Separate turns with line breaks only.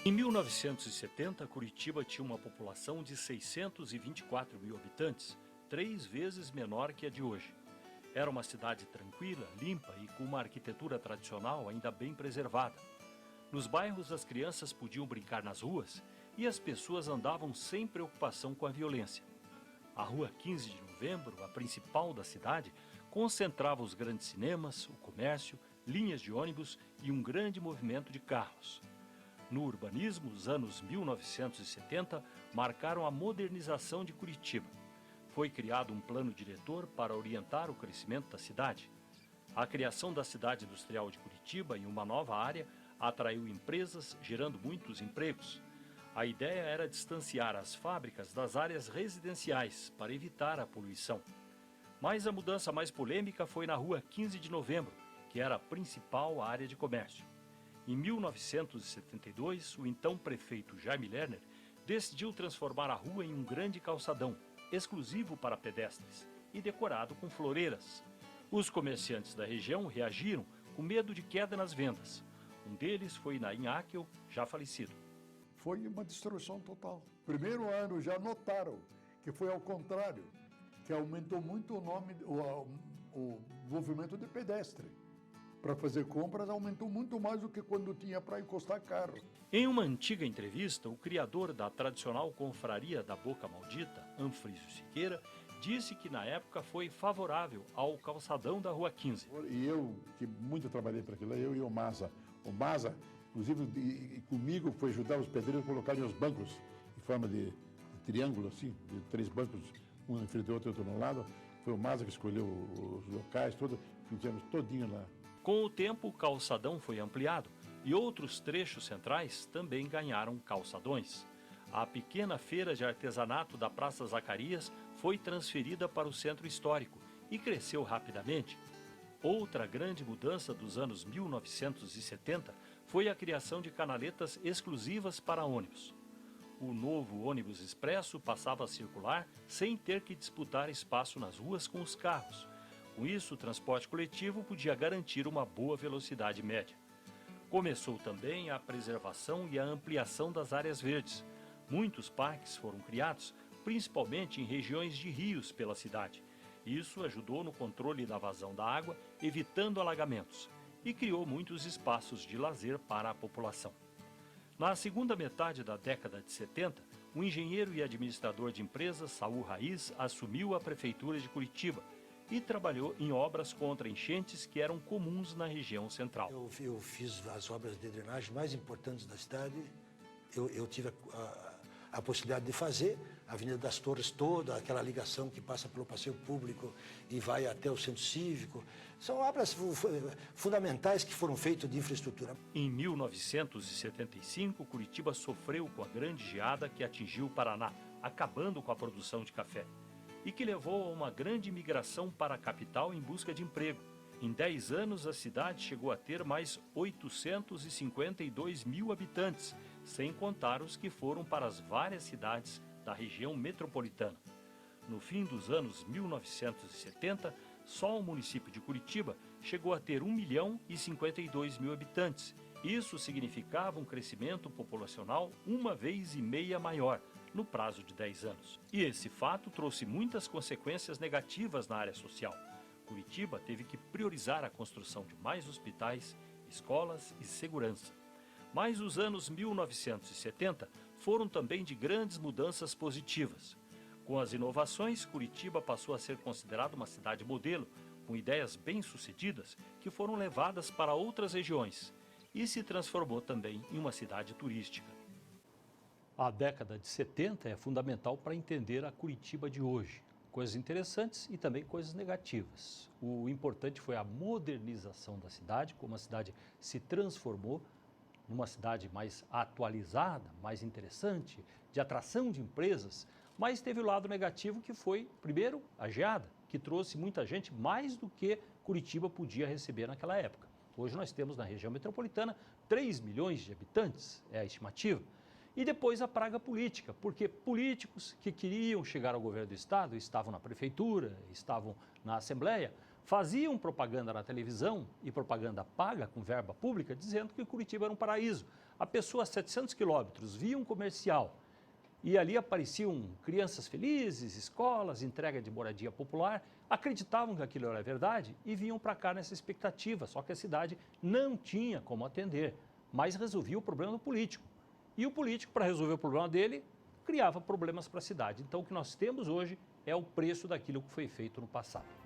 Em 1970, Curitiba tinha uma população de 624 mil habitantes, 3 vezes menor que a de hoje. Era uma cidade tranquila, limpa e com uma arquitetura tradicional ainda bem preservada. Nos bairros, as crianças podiam brincar nas ruas e as pessoas andavam sem preocupação com a violência. A Rua 15 de Novembro, a principal da cidade, concentrava os grandes cinemas, o comércio, linhas de ônibus e um grande movimento de carros. No urbanismo, os anos 1970 marcaram a modernização de Curitiba. Foi criado um plano diretor para orientar o crescimento da cidade. A criação da cidade industrial de Curitiba em uma nova área atraiu empresas, gerando muitos empregos. A ideia era distanciar as fábricas das áreas residenciais para evitar a poluição. Mas a mudança mais polêmica foi na Rua 15 de Novembro, que era a principal área de comércio. Em 1972, o então prefeito Jaime Lerner decidiu transformar a rua em um grande calçadão, exclusivo para pedestres e decorado com floreiras. Os comerciantes da região reagiram com medo de queda nas vendas. Um deles foi Naim Akel, já falecido.
Foi uma destruição total. Primeiro ano já notaram que foi ao contrário, que aumentou muito o movimento de pedestre. Para fazer compras aumentou muito mais do que quando tinha para encostar carro.
Em uma antiga entrevista, o criador da tradicional confraria da Boca Maldita, Anfrísio Siqueira, disse que na época foi favorável ao calçadão da Rua 15.
E eu, que muito trabalhei para aquilo, eu e o Maza. O Maza, inclusive, comigo foi ajudar os pedreiros a colocarem os bancos em forma de triângulo, assim, de 3 bancos, um em frente do outro no lado. Foi o Maza que escolheu os locais, fizemos todinho lá.
Com o tempo, o calçadão foi ampliado e outros trechos centrais também ganharam calçadões. A pequena feira de artesanato da Praça Zacarias foi transferida para o centro histórico e cresceu rapidamente. Outra grande mudança dos anos 1970 foi a criação de canaletas exclusivas para ônibus. O novo ônibus expresso passava a circular sem ter que disputar espaço nas ruas com os carros. Com isso, o transporte coletivo podia garantir uma boa velocidade média. Começou também a preservação e a ampliação das áreas verdes. Muitos parques foram criados, principalmente em regiões de rios pela cidade. Isso ajudou no controle da vazão da água, evitando alagamentos, e criou muitos espaços de lazer para a população. Na segunda metade da década de 70, o engenheiro e administrador de empresas Saul Raiz assumiu a prefeitura de Curitiba e trabalhou em obras contra enchentes que eram comuns na região central.
Eu fiz as obras de drenagem mais importantes da cidade. Eu tive a possibilidade de fazer a Avenida das Torres toda, aquela ligação que passa pelo passeio público e vai até o centro cívico. São obras fundamentais que foram feitas de infraestrutura.
Em 1975, Curitiba sofreu com a grande geada que atingiu o Paraná, acabando com a produção de café, e que levou a uma grande migração para a capital em busca de emprego. Em 10 anos, a cidade chegou a ter mais 852 mil habitantes, sem contar os que foram para as várias cidades da região metropolitana. No fim dos anos 1970, só o município de Curitiba chegou a ter 1.052.000 habitantes. Isso significava um crescimento populacional 1,5 vezes maior no prazo de 10 anos. E esse fato trouxe muitas consequências negativas na área social. Curitiba teve que priorizar a construção de mais hospitais, escolas e segurança. Mas os anos 1970 foram também de grandes mudanças positivas. Com as inovações, Curitiba passou a ser considerada uma cidade modelo, com ideias bem-sucedidas que foram levadas para outras regiões, e se transformou também em uma cidade turística. A década de 70 é fundamental para entender a Curitiba de hoje. Coisas interessantes e também coisas negativas. O importante foi a modernização da cidade, como a cidade se transformou numa cidade mais atualizada, mais interessante, de atração de empresas, mas teve o lado negativo que foi, primeiro, a geada, que trouxe muita gente, mais do que Curitiba podia receber naquela época. Hoje nós temos na região metropolitana 3 milhões de habitantes, é a estimativa. E depois a praga política, porque políticos que queriam chegar ao governo do estado, estavam na prefeitura, estavam na Assembleia, faziam propaganda na televisão e propaganda paga com verba pública, dizendo que Curitiba era um paraíso. A pessoa a 700 quilômetros via um comercial e ali apareciam crianças felizes, escolas, entrega de moradia popular, acreditavam que aquilo era verdade e vinham para cá nessa expectativa, só que a cidade não tinha como atender, mas resolvia o problema do político. E o político, para resolver o problema dele, criava problemas para a cidade. Então, o que nós temos hoje é o preço daquilo que foi feito no passado.